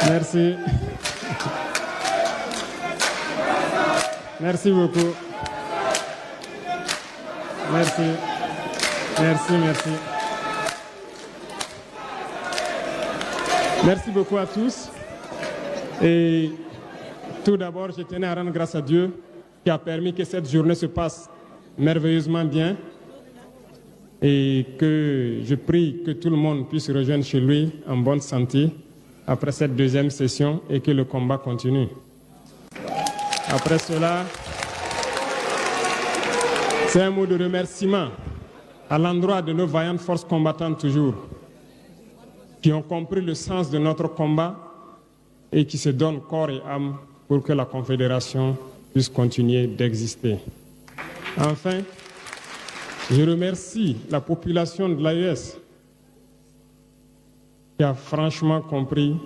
Merci. Merci beaucoup. Merci. Merci, merci. Merci beaucoup à tous. Et tout d'abord, je tenais à rendre grâce à Dieu qui a permis que cette journée se passe merveilleusement bien et que je prie que tout le monde puisse rejoindre chez lui en bonne santé après cette deuxième session et que le combat continue. Après cela, c'est un mot de remerciement à l'endroit de nos vaillantes forces combattantes toujours, qui ont compris le sens de notre combat et qui se donnent corps et âme pour que la Confédération puisse continuer d'exister. Enfin, je remercie la population de l'AES qui a franchement compris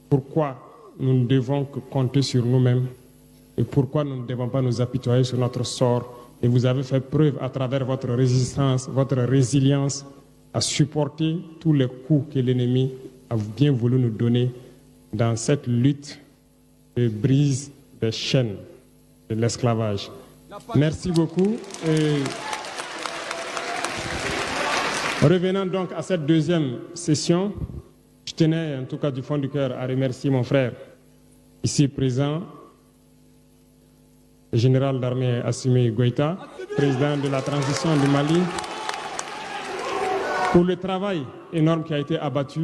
pourquoi nous ne devons que compter sur nous-mêmes et pourquoi nous ne devons pas nous apitoyer sur notre sort. Et vous avez fait preuve à travers votre résistance, votre résilience à supporter tous les coups que l'ennemi a bien voulu nous donner dans cette lutte de brise des chaînes de l'esclavage. Merci beaucoup. Et revenant donc à cette deuxième session, je tenais en tout cas du fond du cœur à remercier mon frère ici présent, le général d'armée Assimi Goïta, président de la transition du Mali, pour le travail énorme qui a été abattu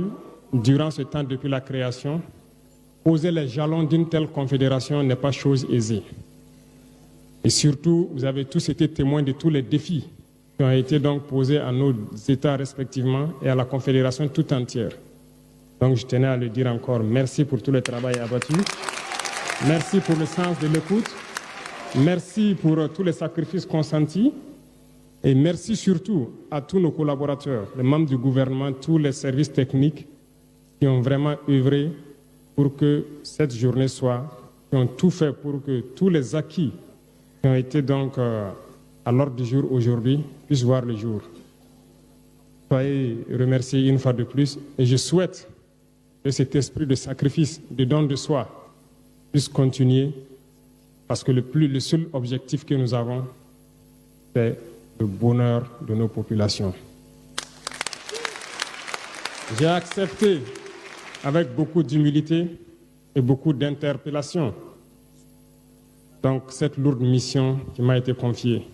durant ce temps depuis la création. Poser les jalons d'une telle confédération n'est pas chose aisée. Et surtout, vous avez tous été témoins de tous les défis qui ont été donc posés à nos États respectivement et à la confédération tout entière. Donc je tenais à le dire encore, merci pour tout le travail abattu, merci pour le sens de l'écoute, merci pour tous les sacrifices consentis et merci surtout à tous nos collaborateurs, les membres du gouvernement, tous les services techniques qui ont vraiment œuvré pour que cette journée soit, qui ont tout fait pour que tous les acquis qui ont été donc à l'ordre du jour aujourd'hui puissent voir le jour. Soyez remerciés une fois de plus et je souhaite que cet esprit de sacrifice, de don de soi puisse continuer parce que le seul objectif que nous avons, c'est le bonheur de nos populations. J'ai accepté avec beaucoup d'humilité et beaucoup d'interpellation donc cette lourde mission qui m'a été confiée.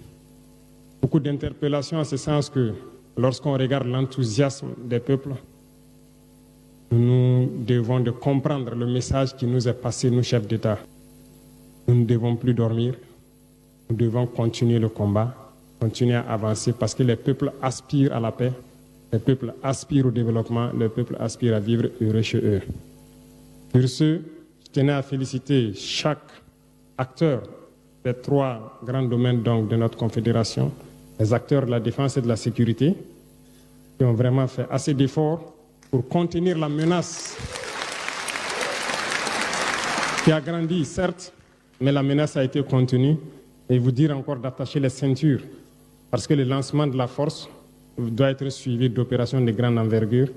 Beaucoup d'interpellations en ce sens que lorsqu'on regarde l'enthousiasme des peuples, nous devons de comprendre le message qui nous est passé, nous chefs d'État. Nous ne devons plus dormir, nous devons continuer le combat, continuer à avancer parce que les peuples aspirent à la paix, les peuples aspirent au développement, les peuples aspirent à vivre heureux chez eux. Sur ce, je tenais à féliciter chaque acteur des trois grands domaines donc, de notre confédération, les acteurs de la défense et de la sécurité, qui ont vraiment fait assez d'efforts pour contenir la menace qui a grandi, certes, mais la menace a été contenue. Et vous dire encore d'attacher les ceintures, parce que le lancement de la force doit être suivi d'opérations de grande envergure.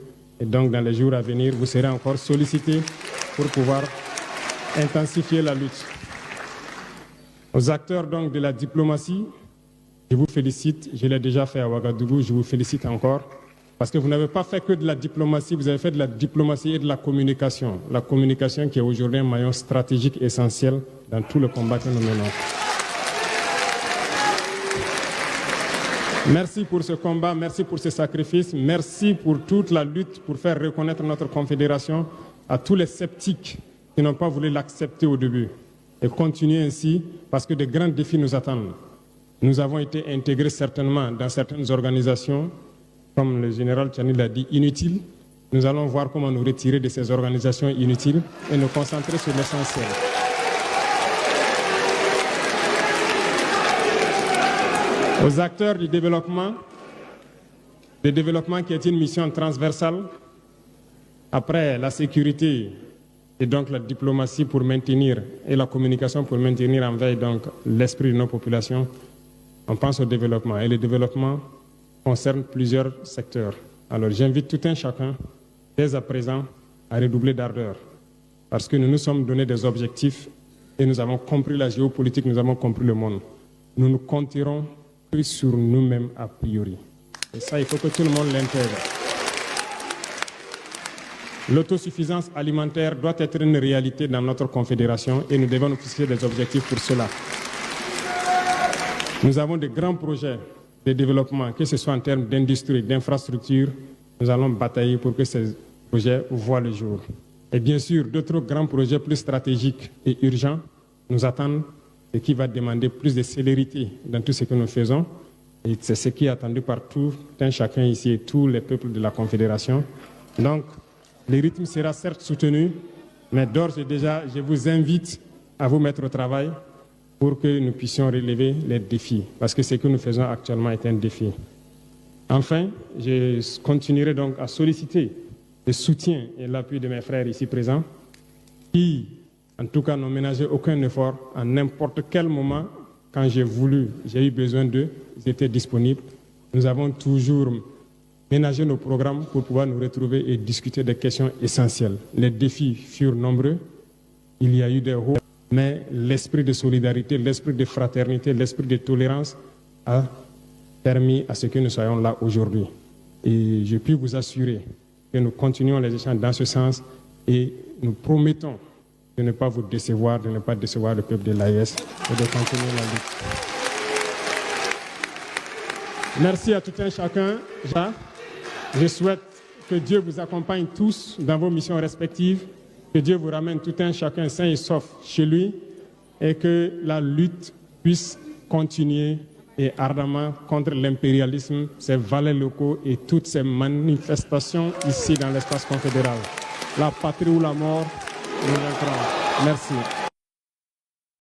Et donc, dans les jours à venir, vous serez encore sollicités pour pouvoir intensifier la lutte. Aux acteurs donc de la diplomatie, je vous félicite, je l'ai déjà fait à Ouagadougou, je vous félicite encore, parce que vous n'avez pas fait que de la diplomatie, vous avez fait de la diplomatie et de la communication qui est aujourd'hui un maillon stratégique essentiel dans tout le combat que nous menons. Merci pour ce combat, merci pour ce sacrifice, merci pour toute la lutte pour faire reconnaître notre confédération à tous les sceptiques qui n'ont pas voulu l'accepter au début. Et continuer ainsi parce que de grands défis nous attendent. Nous avons été intégrés certainement dans certaines organisations, comme le général Tchani l'a dit, inutiles. Nous allons voir comment nous retirer de ces organisations inutiles et nous concentrer sur l'essentiel. Aux acteurs du développement qui est une mission transversale, après la sécurité et donc la diplomatie pour maintenir et la communication pour maintenir en veille donc l'esprit de nos populations, on pense au développement. Et le développement concerne plusieurs secteurs. Alors j'invite tout un chacun, dès à présent, à redoubler d'ardeur. parce que nous nous sommes donné des objectifs et nous avons compris la géopolitique, nous avons compris le monde. Nous ne compterons que sur nous-mêmes a priori. Et ça, il faut que tout le monde l'intègre. L'autosuffisance alimentaire doit être une réalité dans notre confédération et nous devons nous fixer des objectifs pour cela. Nous avons de grands projets de développement, que ce soit en termes d'industrie, d'infrastructure. Nous allons batailler pour que ces projets voient le jour. Et bien sûr, d'autres grands projets plus stratégiques et urgents nous attendent et qui va demander plus de célérité dans tout ce que nous faisons. Et c'est ce qui est attendu par tout un chacun ici et tous les peuples de la Confédération. Donc, le rythme sera certes soutenu, mais d'ores et déjà, je vous invite à vous mettre au travail pour que nous puissions relever les défis, parce que ce que nous faisons actuellement est un défi. Enfin, je continuerai donc à solliciter le soutien et l'appui de mes frères ici présents, qui, en tout cas, n'ont ménagé aucun effort à n'importe quel moment. Quand j'ai eu besoin d'eux, ils étaient disponibles. Nous avons toujours ménagé nos programmes pour pouvoir nous retrouver et discuter des questions essentielles. Les défis furent nombreux, il y a eu des hauts, mais l'esprit de solidarité, l'esprit de fraternité, l'esprit de tolérance a permis à ce que nous soyons là aujourd'hui. Et je puis vous assurer que nous continuons les échanges dans ce sens et nous promettons de ne pas vous décevoir, de ne pas décevoir le peuple de l'AES et de continuer la lutte. Merci à tout un chacun. Je souhaite que Dieu vous accompagne tous dans vos missions respectives, que Dieu vous ramène tout un chacun sain et sauf chez lui et que la lutte puisse continuer et ardemment contre l'impérialisme, ses valets locaux et toutes ces manifestations ici dans l'espace confédéral. La patrie ou la mort, nous vaincrons. Merci.